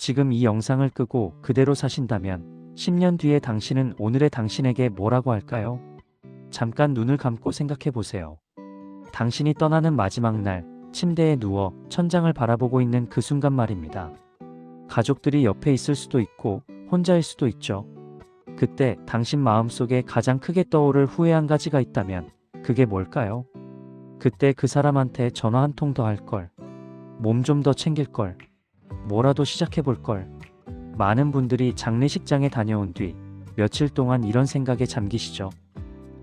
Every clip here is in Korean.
지금 이 영상을 끄고 그대로 사신다면 10년 뒤에 당신은 오늘의 당신에게 뭐라고 할까요? 잠깐 눈을 감고 생각해 보세요. 당신이 떠나는 마지막 날, 침대에 누워 천장을 바라보고 있는 그 순간 말입니다. 가족들이 옆에 있을 수도 있고 혼자일 수도 있죠. 그때 당신 마음속에 가장 크게 떠오를 후회 한 가지가 있다면 그게 뭘까요? 그때 그 사람한테 전화 한 통 더 할 걸. 몸 좀 더 챙길 걸. 뭐라도 시작해 볼 걸. 많은 분들이 장례식장에 다녀온 뒤 며칠 동안 이런 생각에 잠기시죠.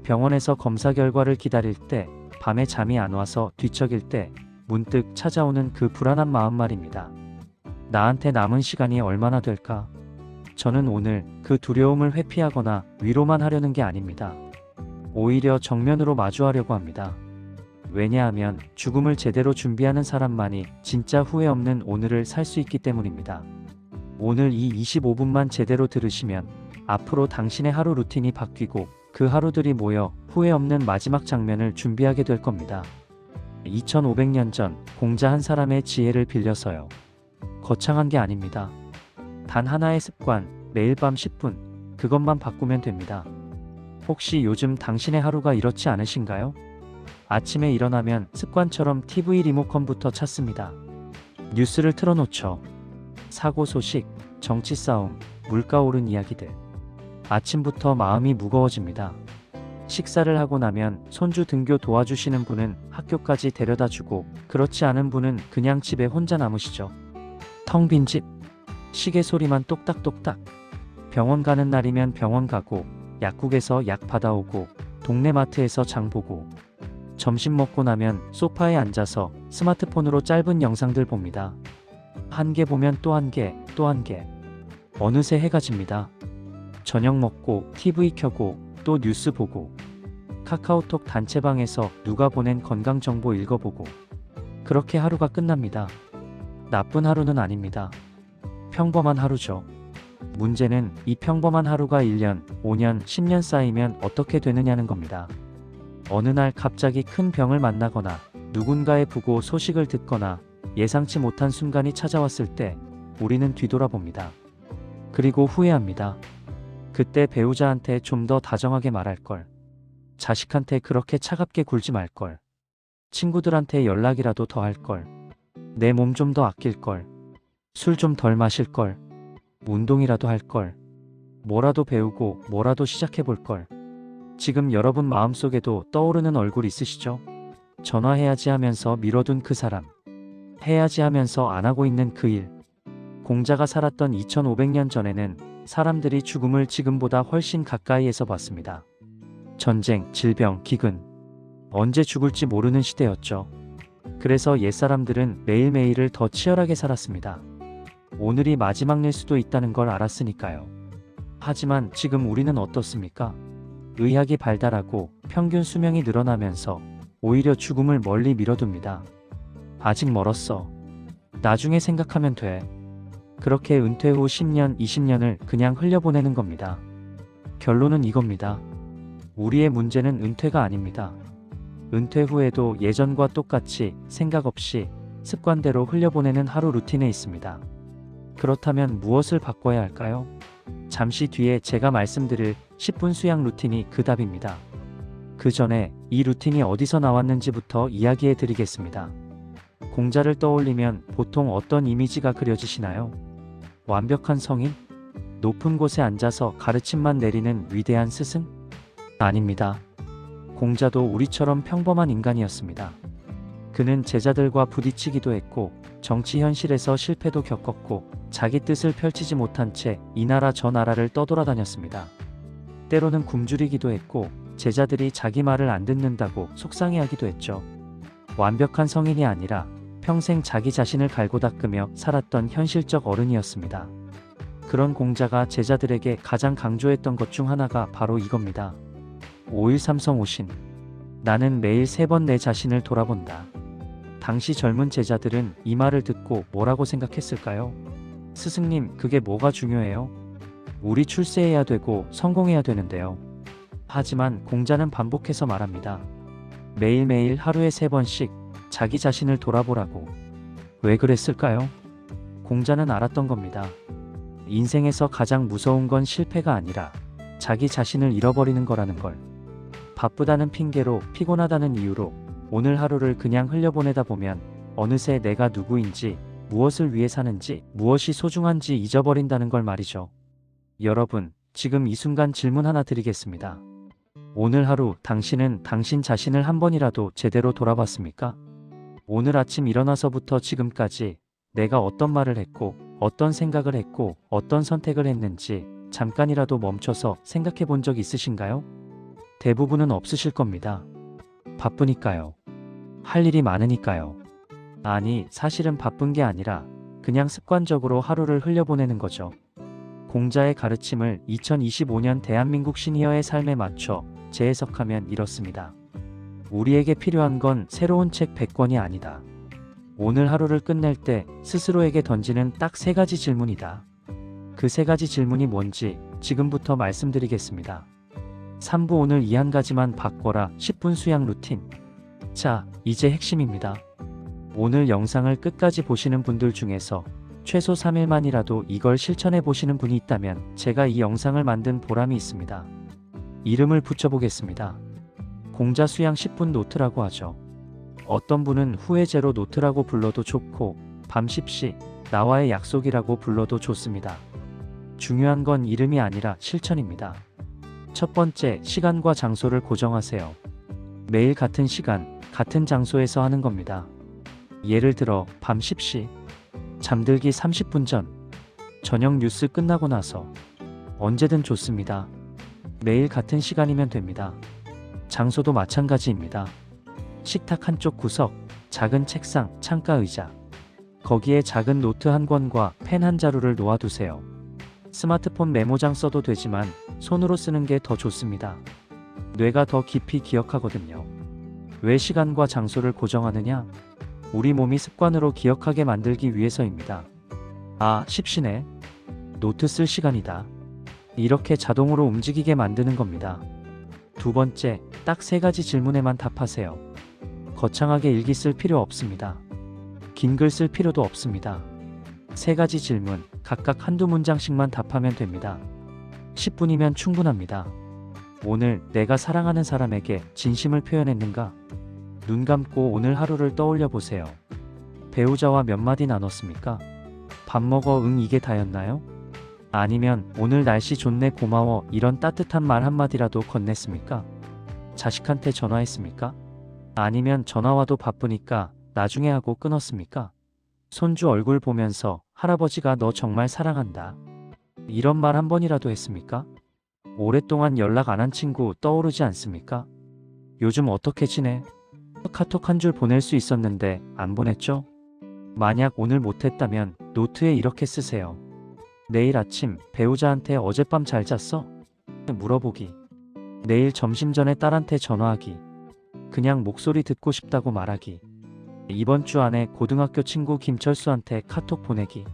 병원에서 검사 결과를 기다릴 때, 밤에 잠이 안 와서 뒤척일 때 문득 찾아오는 그 불안한 마음 말입니다. 나한테 남은 시간이 얼마나 될까? 저는 오늘 그 두려움을 회피하거나 위로만 하려는 게 아닙니다. 오히려 정면으로 마주하려고 합니다. 왜냐하면 죽음을 제대로 준비하는 사람만이 진짜 후회 없는 오늘을 살 수 있기 때문입니다. 오늘 이 25분만 제대로 들으시면 앞으로 당신의 하루 루틴이 바뀌고 그 하루들이 모여 후회 없는 마지막 장면을 준비하게 될 겁니다. 2500년 전 공자 한 사람의 지혜를 빌려서요. 거창한 게 아닙니다. 단 하나의 습관, 매일 밤 10분, 그것만 바꾸면 됩니다. 혹시 요즘 당신의 하루가 이렇지 않으신가요? 아침에 일어나면 습관처럼 TV 리모컨부터 찾습니다. 뉴스를 틀어놓죠. 사고 소식, 정치 싸움, 물가 오른 이야기들. 아침부터 마음이 무거워집니다. 식사를 하고 나면 손주 등교 도와주시는 분은 학교까지 데려다주고 그렇지 않은 분은 그냥 집에 혼자 남으시죠. 텅 빈 집, 시계 소리만 똑딱똑딱. 병원 가는 날이면 병원 가고 약국에서 약 받아오고 동네 마트에서 장 보고 점심 먹고 나면 소파에 앉아서 스마트폰으로 짧은 영상들 봅니다. 한 개 보면 또 한 개, 또 한 개. 어느새 해가 집니다. 저녁 먹고 TV 켜고 또 뉴스 보고 카카오톡 단체방에서 누가 보낸 건강정보 읽어보고 그렇게 하루가 끝납니다. 나쁜 하루는 아닙니다. 평범한 하루죠. 문제는 이 평범한 하루가 1년, 5년, 10년 쌓이면 어떻게 되느냐는 겁니다. 어느 날 갑자기 큰 병을 만나거나 누군가의 부고 소식을 듣거나 예상치 못한 순간이 찾아왔을 때 우리는 뒤돌아봅니다. 그리고 후회합니다. 그때 배우자한테 좀 더 다정하게 말할 걸. 자식한테 그렇게 차갑게 굴지 말 걸. 친구들한테 연락이라도 더 할 걸. 내 몸 좀 더 아낄 걸. 술 좀 덜 마실 걸. 운동이라도 할 걸. 뭐라도 배우고 뭐라도 시작해 볼 걸. 지금 여러분 마음속에도 떠오르는 얼굴 있으시죠? 전화해야지 하면서 미뤄둔 그 사람. 해야지 하면서 안 하고 있는 그 일. 공자가 살았던 2500년 전에는 사람들이 죽음을 지금보다 훨씬 가까이에서 봤습니다. 전쟁, 질병, 기근. 언제 죽을지 모르는 시대였죠. 그래서 옛사람들은 매일매일을 더 치열하게 살았습니다. 오늘이 마지막 일 수도 있다는 걸 알았으니까요. 하지만 지금 우리는 어떻습니까? 의학이 발달하고 평균 수명이 늘어나면서 오히려 죽음을 멀리 미뤄둡니다. 아직 멀었어. 나중에 생각하면 돼. 그렇게 은퇴 후 10년, 20년을 그냥 흘려보내는 겁니다. 결론은 이겁니다. 우리의 문제는 은퇴가 아닙니다. 은퇴 후에도 예전과 똑같이 생각 없이 습관대로 흘려보내는 하루 루틴에 있습니다. 그렇다면 무엇을 바꿔야 할까요? 잠시 뒤에 제가 말씀드릴 10분 수양 루틴이 그 답입니다. 그 전에 이 루틴이 어디서 나왔는지부터 이야기해 드리겠습니다. 공자를 떠올리면 보통 어떤 이미지가 그려지시나요? 완벽한 성인? 높은 곳에 앉아서 가르침만 내리는 위대한 스승? 아닙니다. 공자도 우리처럼 평범한 인간이었습니다. 그는 제자들과 부딪히기도 했고 정치 현실에서 실패도 겪었고 자기 뜻을 펼치지 못한 채 이 나라 저 나라를 떠돌아다녔습니다. 때로는 굶주리기도 했고 제자들이 자기 말을 안 듣는다고 속상해하기도 했죠. 완벽한 성인이 아니라 평생 자기 자신을 갈고 닦으며 살았던 현실적 어른이었습니다. 그런 공자가 제자들에게 가장 강조했던 것 중 하나가 바로 이겁니다. 5일 삼성오신. 나는 매일 3번 내 자신을 돌아본다. 당시 젊은 제자들은 이 말을 듣고 뭐라고 생각했을까요? 스승님, 그게 뭐가 중요해요? 우리 출세해야 되고 성공해야 되는데요. 하지만 공자는 반복해서 말합니다. 매일매일 하루에 3번씩 자기 자신을 돌아보라고. 왜 그랬을까요? 공자는 알았던 겁니다. 인생에서 가장 무서운 건 실패가 아니라 자기 자신을 잃어버리는 거라는 걸. 바쁘다는 핑계로 피곤하다는 이유로 오늘 하루를 그냥 흘려보내다 보면 어느새 내가 누구인지, 무엇을 위해 사는지, 무엇이 소중한지 잊어버린다는 걸 말이죠. 여러분, 지금 이 순간 질문 하나 드리겠습니다. 오늘 하루 당신은 당신 자신을 한 번이라도 제대로 돌아봤습니까? 오늘 아침 일어나서부터 지금까지 내가 어떤 말을 했고, 어떤 생각을 했고, 어떤 선택을 했는지 잠깐이라도 멈춰서 생각해 본 적 있으신가요? 대부분은 없으실 겁니다. 바쁘니까요. 할 일이 많으니까요. 아니, 사실은 바쁜 게 아니라 그냥 습관적으로 하루를 흘려보내는 거죠. 공자의 가르침을 2025년 대한민국 시니어의 삶에 맞춰 재해석하면 이렇습니다. 우리에게 필요한 건 새로운 책 100권이 아니다. 오늘 하루를 끝낼 때 스스로에게 던지는 딱 3가지 질문이다. 그 3가지 질문이 뭔지 지금부터 말씀드리겠습니다. 3부 오늘 이 한 가지만 바꿔라 10분 수양 루틴. 자, 이제 핵심입니다. 오늘 영상을 끝까지 보시는 분들 중에서 최소 3일만이라도 이걸 실천해 보시는 분이 있다면 제가 이 영상을 만든 보람이 있습니다. 이름을 붙여보겠습니다. 공자 수양 10분 노트라고 하죠. 어떤 분은 후회제로 노트라고 불러도 좋고 밤 10시 나와의 약속이라고 불러도 좋습니다. 중요한 건 이름이 아니라 실천입니다. 첫 번째, 시간과 장소를 고정하세요. 매일 같은 시간, 같은 장소에서 하는 겁니다. 예를 들어 밤 10시, 잠들기 30분 전, 저녁 뉴스 끝나고 나서, 언제든 좋습니다. 매일 같은 시간이면 됩니다. 장소도 마찬가지입니다. 식탁 한쪽 구석, 작은 책상, 창가 의자. 거기에 작은 노트 한 권과 펜 한 자루를 놓아두세요. 스마트폰 메모장 써도 되지만 손으로 쓰는 게 더 좋습니다. 뇌가 더 깊이 기억하거든요. 왜 시간과 장소를 고정하느냐? 우리 몸이 습관으로 기억하게 만들기 위해서입니다. 아, 십시네. 노트 쓸 시간이다. 이렇게 자동으로 움직이게 만드는 겁니다. 두 번째, 딱 3가지 질문에만 답하세요. 거창하게 일기 쓸 필요 없습니다. 긴 글 쓸 필요도 없습니다. 3가지 질문, 각각 한두 문장씩만 답하면 됩니다. 10분이면 충분합니다. 오늘 내가 사랑하는 사람에게 진심을 표현했는가? 눈 감고 오늘 하루를 떠올려 보세요. 배우자와 몇 마디 나눴습니까? 밥 먹어 응 이게 다였나요? 아니면 오늘 날씨 좋네 고마워 이런 따뜻한 말 한마디라도 건넸습니까? 자식한테 전화했습니까? 아니면 전화와도 바쁘니까 나중에 하고 끊었습니까? 손주 얼굴 보면서 할아버지가 너 정말 사랑한다. 이런 말 한 번이라도 했습니까? 오랫동안 연락 안 한 친구 떠오르지 않습니까? 요즘 어떻게 지내? 카톡 한 줄 보낼 수 있었는데 안 보냈죠? 만약 오늘 못했다면 노트에 이렇게 쓰세요. 내일 아침 배우자한테 어젯밤 잘 잤어? 물어보기. 내일 점심 전에 딸한테 전화하기. 그냥 목소리 듣고 싶다고 말하기. 이번 주 안에 고등학교 친구 김철수한테 카톡 보내기.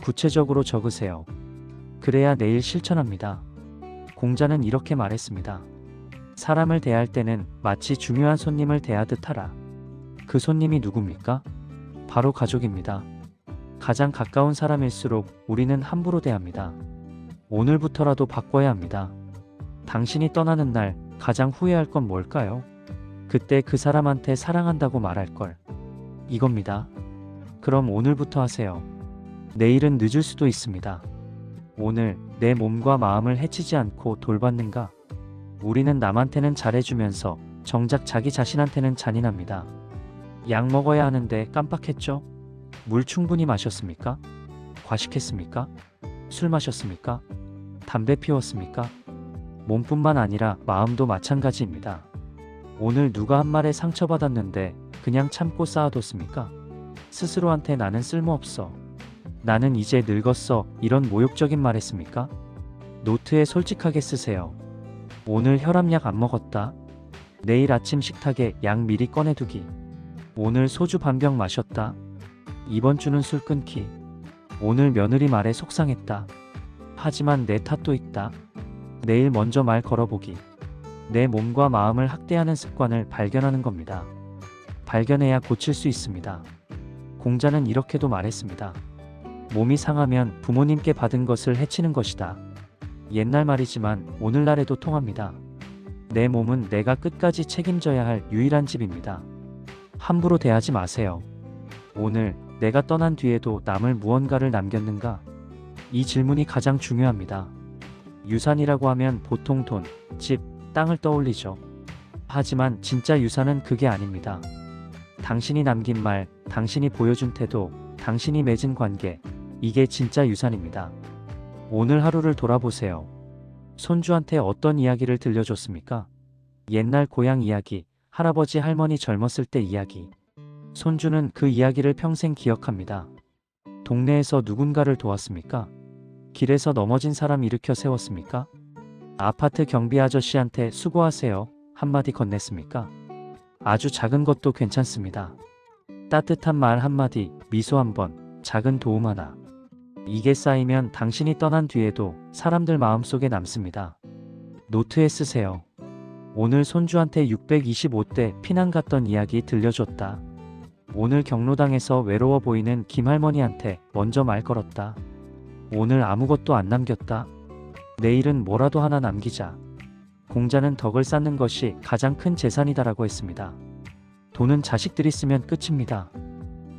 구체적으로 적으세요. 그래야 내일 실천합니다. 공자는 이렇게 말했습니다. 사람을 대할 때는 마치 중요한 손님을 대하듯 하라. 그 손님이 누굽니까? 바로 가족입니다. 가장 가까운 사람일수록 우리는 함부로 대합니다. 오늘부터라도 바꿔야 합니다. 당신이 떠나는 날 가장 후회할 건 뭘까요? 그때 그 사람한테 사랑한다고 말할 걸. 이겁니다. 그럼 오늘부터 하세요. 내일은 늦을 수도 있습니다. 오늘 내 몸과 마음을 해치지 않고 돌봤는가? 우리는 남한테는 잘해주면서 정작 자기 자신한테는 잔인합니다. 약 먹어야 하는데 깜빡했죠? 물 충분히 마셨습니까? 과식했습니까? 술 마셨습니까? 담배 피웠습니까? 몸뿐만 아니라 마음도 마찬가지입니다. 오늘 누가 한 말에 상처받았는데 그냥 참고 쌓아뒀습니까? 스스로한테 나는 쓸모없어. 나는 이제 늙었어. 이런 모욕적인 말 했습니까? 노트에 솔직하게 쓰세요. 오늘 혈압약 안 먹었다. 내일 아침 식탁에 약 미리 꺼내두기. 오늘 소주 반병 마셨다. 이번 주는 술 끊기. 오늘 며느리 말에 속상했다. 하지만 내 탓도 있다. 내일 먼저 말 걸어보기. 내 몸과 마음을 학대하는 습관을 발견하는 겁니다. 발견해야 고칠 수 있습니다. 공자는 이렇게도 말했습니다. 몸이 상하면 부모님께 받은 것을 해치는 것이다. 옛날 말이지만 오늘날에도 통합니다. 내 몸은 내가 끝까지 책임져야 할 유일한 집입니다. 함부로 대하지 마세요. 오늘 내가 떠난 뒤에도 남을 무언가를 남겼는가? 이 질문이 가장 중요합니다. 유산이라고 하면 보통 돈, 집, 땅을 떠올리죠. 하지만 진짜 유산은 그게 아닙니다. 당신이 남긴 말, 당신이 보여준 태도, 당신이 맺은 관계, 이게 진짜 유산입니다. 오늘 하루를 돌아보세요. 손주한테 어떤 이야기를 들려줬습니까? 옛날 고향 이야기, 할아버지 할머니 젊었을 때 이야기. 손주는 그 이야기를 평생 기억합니다. 동네에서 누군가를 도왔습니까? 길에서 넘어진 사람 일으켜 세웠습니까? 아파트 경비 아저씨한테 수고하세요 한마디 건넸습니까? 아주 작은 것도 괜찮습니다. 따뜻한 말 한마디, 미소 한번, 작은 도움 하나. 이게 쌓이면 당신이 떠난 뒤에도 사람들 마음속에 남습니다. 노트에 쓰세요. 오늘 손주한테 625대 피난 갔던 이야기 들려줬다. 오늘 경로당에서 외로워 보이는 김할머니한테 먼저 말 걸었다. 오늘 아무것도 안 남겼다. 내일은 뭐라도 하나 남기자. 공자는 덕을 쌓는 것이 가장 큰 재산이다라고 했습니다. 돈은 자식들이 쓰면 끝입니다.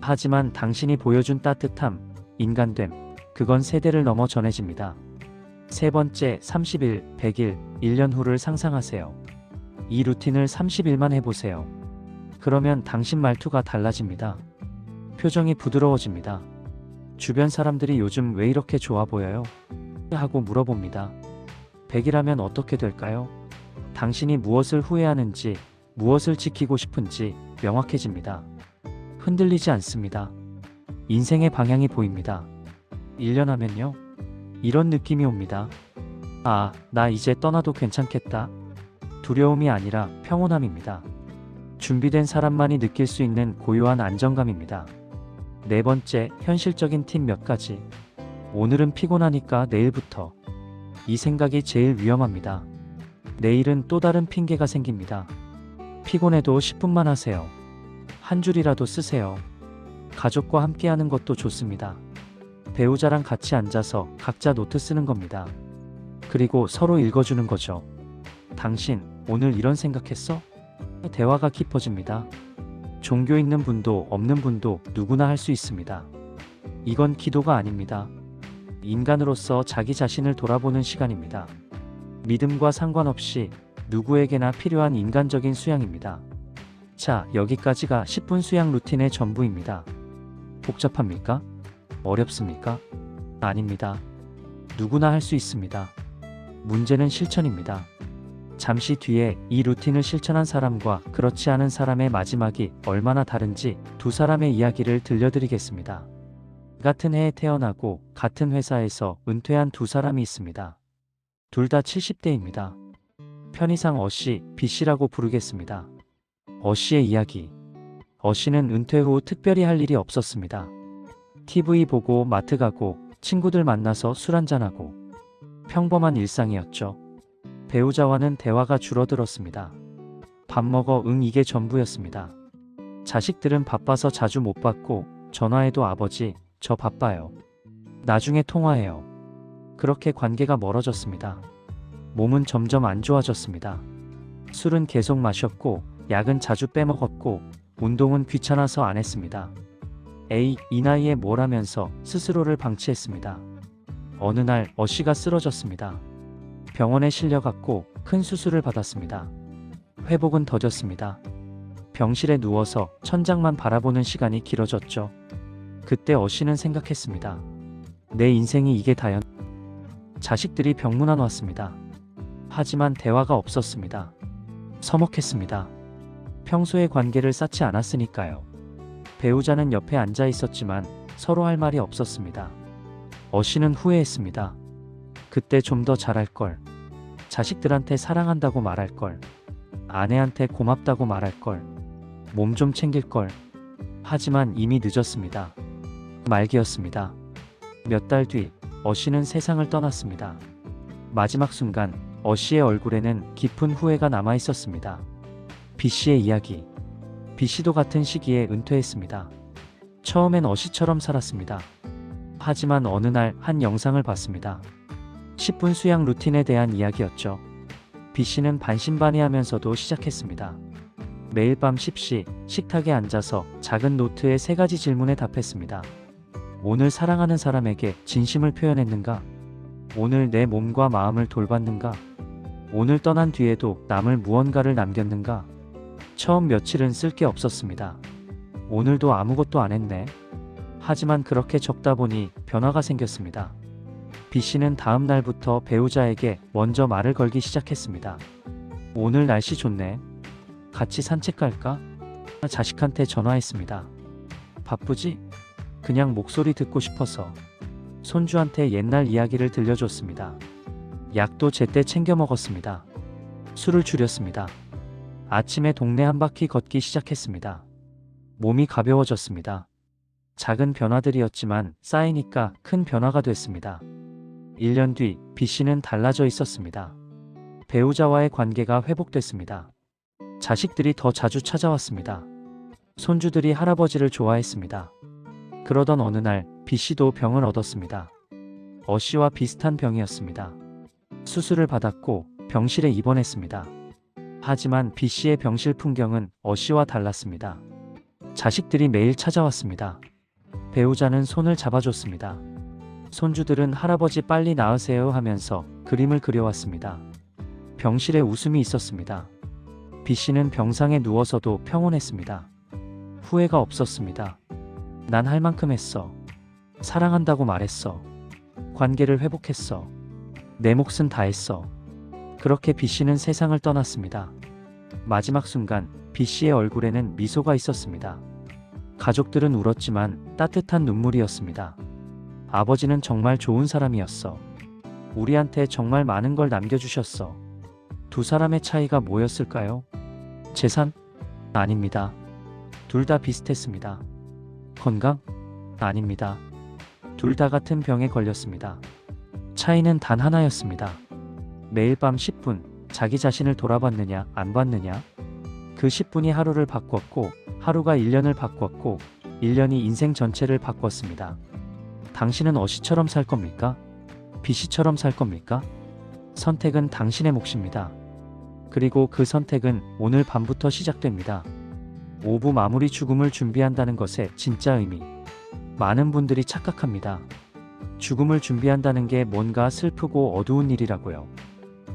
하지만 당신이 보여준 따뜻함, 인간됨, 그건 세대를 넘어 전해집니다. 세 번째, 30일, 100일, 1년 후를 상상하세요. 이 루틴을 30일만 해보세요. 그러면 당신 말투가 달라집니다. 표정이 부드러워집니다. 주변 사람들이 요즘 왜 이렇게 좋아 보여요? 하고 물어봅니다. 100일하면 어떻게 될까요? 당신이 무엇을 후회하는지, 무엇을 지키고 싶은지 명확해집니다. 흔들리지 않습니다. 인생의 방향이 보입니다. 1년 하면요? 이런 느낌이 옵니다. 아, 나 이제 떠나도 괜찮겠다. 두려움이 아니라 평온함입니다. 준비된 사람만이 느낄 수 있는 고요한 안정감입니다. 네 번째, 현실적인 팁 몇 가지. 오늘은 피곤하니까 내일부터. 이 생각이 제일 위험합니다. 내일은 또 다른 핑계가 생깁니다. 피곤해도 10분만 하세요. 한 줄이라도 쓰세요. 가족과 함께하는 것도 좋습니다. 배우자랑 같이 앉아서 각자 노트 쓰는 겁니다. 그리고 서로 읽어주는 거죠. 당신, 오늘 이런 생각했어? 대화가 깊어집니다. 종교 있는 분도 없는 분도 누구나 할 수 있습니다. 이건 기도가 아닙니다. 인간으로서 자기 자신을 돌아보는 시간입니다. 믿음과 상관없이 누구에게나 필요한 인간적인 수양입니다. 자, 여기까지가 10분 수양 루틴의 전부입니다. 복잡합니까? 어렵습니까? 아닙니다. 누구나 할 수 있습니다. 문제는 실천입니다. 잠시 뒤에 이 루틴을 실천한 사람과 그렇지 않은 사람의 마지막이 얼마나 다른지 두 사람의 이야기를 들려드리겠습니다. 같은 해에 태어나고 같은 회사에서 은퇴한 두 사람이 있습니다. 둘 다 70대입니다. 편의상 어씨, B씨라고 부르겠습니다. 어씨의 이야기. 어씨는 은퇴 후 특별히 할 일이 없었습니다. TV 보고 마트 가고 친구들 만나서 술 한잔하고 평범한 일상이었죠. 배우자와는 대화가 줄어들었습니다. 밥 먹어 응 이게 전부였습니다. 자식들은 바빠서 자주 못 받고 전화해도 아버지 저 바빠요. 나중에 통화해요. 그렇게 관계가 멀어졌습니다. 몸은 점점 안 좋아졌습니다. 술은 계속 마셨고 약은 자주 빼먹었고 운동은 귀찮아서 안 했습니다. 에이, 이 나이에 뭘 하면서 스스로를 방치했습니다. 어느 날 어씨가 쓰러졌습니다. 병원에 실려갔고 큰 수술을 받았습니다. 회복은 더뎠습니다. 병실에 누워서 천장만 바라보는 시간이 길어졌죠. 그때 어씨는 생각했습니다. 내 인생이 이게 다였. 자식들이 병문안 왔습니다. 하지만 대화가 없었습니다. 서먹했습니다. 평소에 관계를 쌓지 않았으니까요. 배우자는 옆에 앉아 있었지만 서로 할 말이 없었습니다. 어씨는 후회했습니다. 그때 좀 더 잘할 걸. 자식들한테 사랑한다고 말할 걸. 아내한테 고맙다고 말할 걸. 몸 좀 챙길 걸. 하지만 이미 늦었습니다. 말기였습니다. 몇 달 뒤, 어씨는 세상을 떠났습니다. 마지막 순간, 어씨의 얼굴에는 깊은 후회가 남아 있었습니다. B씨의 이야기. B씨도 같은 시기에 은퇴했습니다. 처음엔 어씨처럼 살았습니다. 하지만 어느 날 한 영상을 봤습니다. 10분 수양 루틴에 대한 이야기였죠. B씨는 반신반의하면서도 시작했습니다. 매일 밤 10시 식탁에 앉아서 작은 노트에 3가지 질문에 답했습니다. 오늘 사랑하는 사람에게 진심을 표현했는가? 오늘 내 몸과 마음을 돌봤는가? 오늘 떠난 뒤에도 남을 무언가를 남겼는가? 처음 며칠은 쓸 게 없었습니다. 오늘도 아무것도 안 했네. 하지만 그렇게 적다 보니 변화가 생겼습니다. B씨는 다음 날부터 배우자에게 먼저 말을 걸기 시작했습니다. 오늘 날씨 좋네. 같이 산책 갈까? 자식한테 전화했습니다. 바쁘지? 그냥 목소리 듣고 싶어서. 손주한테 옛날 이야기를 들려줬습니다. 약도 제때 챙겨 먹었습니다. 술을 줄였습니다. 아침에 동네 한 바퀴 걷기 시작했습니다. 몸이 가벼워졌습니다. 작은 변화들이었지만 쌓이니까 큰 변화가 됐습니다. 1년 뒤 B씨는 달라져 있었습니다. 배우자와의 관계가 회복됐습니다. 자식들이 더 자주 찾아왔습니다. 손주들이 할아버지를 좋아했습니다. 그러던 어느 날 B씨도 병을 얻었습니다. 어씨와 비슷한 병이었습니다. 수술을 받았고 병실에 입원했습니다. 하지만 B씨의 병실 풍경은 어씨와 달랐습니다. 자식들이 매일 찾아왔습니다. 배우자는 손을 잡아줬습니다. 손주들은 할아버지 빨리 나으세요 하면서 그림을 그려왔습니다. 병실에 웃음이 있었습니다. B씨는 병상에 누워서도 평온했습니다. 후회가 없었습니다. 난 할 만큼 했어. 사랑한다고 말했어. 관계를 회복했어. 내 몫은 다 했어. 그렇게 B씨는 세상을 떠났습니다. 마지막 순간 B씨의 얼굴에는 미소가 있었습니다. 가족들은 울었지만 따뜻한 눈물이었습니다. 아버지는 정말 좋은 사람이었어. 우리한테 정말 많은 걸 남겨주셨어. 두 사람의 차이가 뭐였을까요? 재산? 아닙니다. 둘 다 비슷했습니다. 건강? 아닙니다. 둘 다 같은 병에 걸렸습니다. 차이는 단 하나였습니다. 매일 밤 10분 자기 자신을 돌아봤느냐 안 봤느냐? 그 10분이 하루를 바꿨고 하루가 1년을 바꿨고 1년이 인생 전체를 바꿨습니다. 당신은 어씨처럼 살 겁니까? B씨처럼 살 겁니까? 선택은 당신의 몫입니다. 그리고 그 선택은 오늘 밤부터 시작됩니다. 5부 마무리 죽음을 준비한다는 것의 진짜 의미. 많은 분들이 착각합니다. 죽음을 준비한다는 게 뭔가 슬프고 어두운 일이라고요.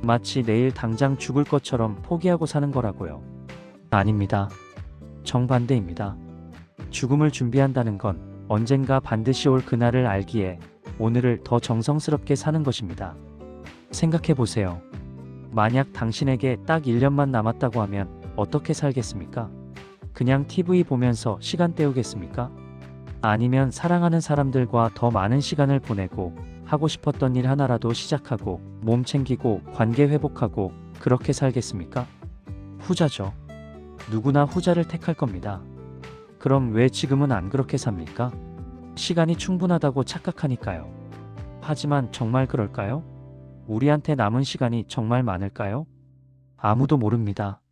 마치 내일 당장 죽을 것처럼 포기하고 사는 거라고요. 아닙니다. 정반대입니다. 죽음을 준비한다는 건 언젠가 반드시 올 그날을 알기에 오늘을 더 정성스럽게 사는 것입니다. 생각해 보세요. 만약 당신에게 딱 1년만 남았다고 하면 어떻게 살겠습니까? 그냥 TV 보면서 시간 때우겠습니까? 아니면 사랑하는 사람들과 더 많은 시간을 보내고 하고 싶었던 일 하나라도 시작하고 몸 챙기고 관계 회복하고 그렇게 살겠습니까? 후자죠. 누구나 후자를 택할 겁니다. 그럼 왜 지금은 안 그렇게 삽니까? 시간이 충분하다고 착각하니까요. 하지만 정말 그럴까요? 우리한테 남은 시간이 정말 많을까요? 아무도 모릅니다.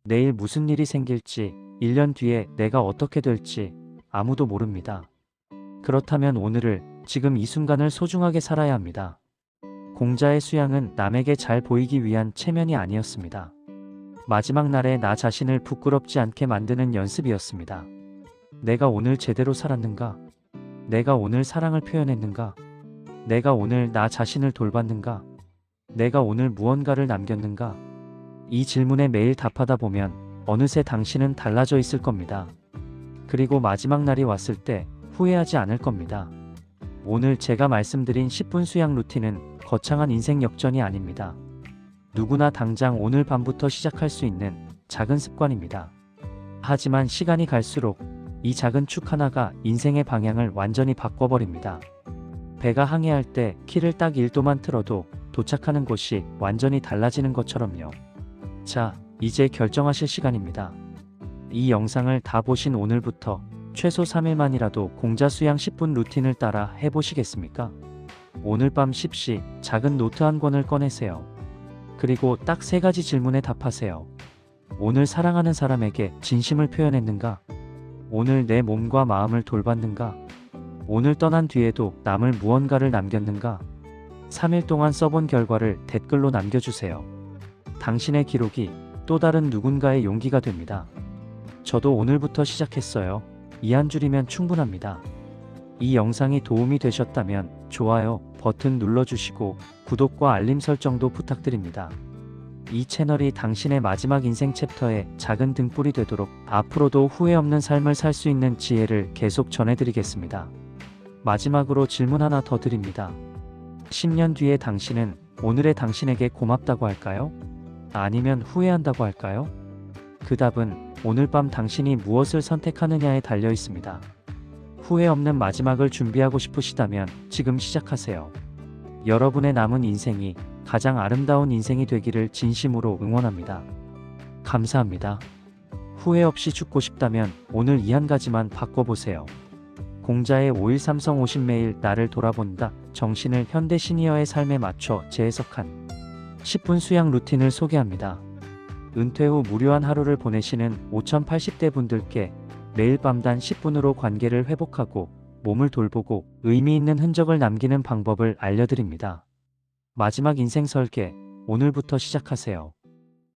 내일 무슨 일이 생길지, 1년 뒤에 내가 어떻게 될지 아무도 모릅니다. 그렇다면 오늘을, 지금 이 순간을 소중하게 살아야 합니다. 공자의 수양은 남에게 잘 보이기 위한 체면이 아니었습니다. 마지막 날에 나 자신을 부끄럽지 않게 만드는 연습이었습니다. 내가 오늘 제대로 살았는가? 내가 오늘 사랑을 표현했는가? 내가 오늘 나 자신을 돌봤는가? 내가 오늘 무언가를 남겼는가? 이 질문에 매일 답하다 보면 어느새 당신은 달라져 있을 겁니다. 그리고 마지막 날이 왔을 때 후회하지 않을 겁니다. 오늘 제가 말씀드린 10분 수양 루틴은 거창한 인생 역전이 아닙니다. 누구나 당장 오늘 밤부터 시작할 수 있는 작은 습관입니다. 하지만 시간이 갈수록 이 작은 축 하나가 인생의 방향을 완전히 바꿔버립니다. 배가 항해할 때 키를 딱 1도만 틀어도 도착하는 곳이 완전히 달라지는 것처럼요. 자, 이제 결정하실 시간입니다. 이 영상을 다 보신 오늘부터 최소 3일만이라도 공자 수양 10분 루틴을 따라 해보시겠습니까? 오늘 밤 10시 작은 노트 한 권을 꺼내세요. 그리고 딱 3가지 질문에 답하세요. 오늘 사랑하는 사람에게 진심을 표현했는가? 오늘 내 몸과 마음을 돌봤는가? 오늘 떠난 뒤에도 남을 무언가를 남겼는가? 3일 동안 써본 결과를 댓글로 남겨주세요. 당신의 기록이 또 다른 누군가의 용기가 됩니다. 저도 오늘부터 시작했어요. 이 한 줄이면 충분합니다. 이 영상이 도움이 되셨다면 좋아요 버튼 눌러주시고 구독과 알림 설정도 부탁드립니다. 이 채널이 당신의 마지막 인생 챕터의 작은 등불이 되도록 앞으로도 후회 없는 삶을 살 수 있는 지혜를 계속 전해드리겠습니다. 마지막으로 질문 하나 더 드립니다. 10년 뒤의 당신은 오늘의 당신에게 고맙다고 할까요? 아니면 후회한다고 할까요? 그 답은 오늘 밤 당신이 무엇을 선택하느냐에 달려 있습니다. 후회 없는 마지막을 준비하고 싶으시다면 지금 시작하세요. 여러분의 남은 인생이 가장 아름다운 인생이 되기를 진심으로 응원합니다. 감사합니다. 후회 없이 죽고 싶다면 오늘 이 한 가지만 바꿔보세요. 공자의 5일 삼성 50매일 나를 돌아본다 정신을 현대 시니어의 삶에 맞춰 재해석한 10분 수양 루틴을 소개합니다. 은퇴 후 무료한 하루를 보내시는 5080대 분들께 매일 밤 단 10분으로 관계를 회복하고 몸을 돌보고 의미 있는 흔적을 남기는 방법을 알려드립니다. 마지막 인생 설계, 오늘부터 시작하세요.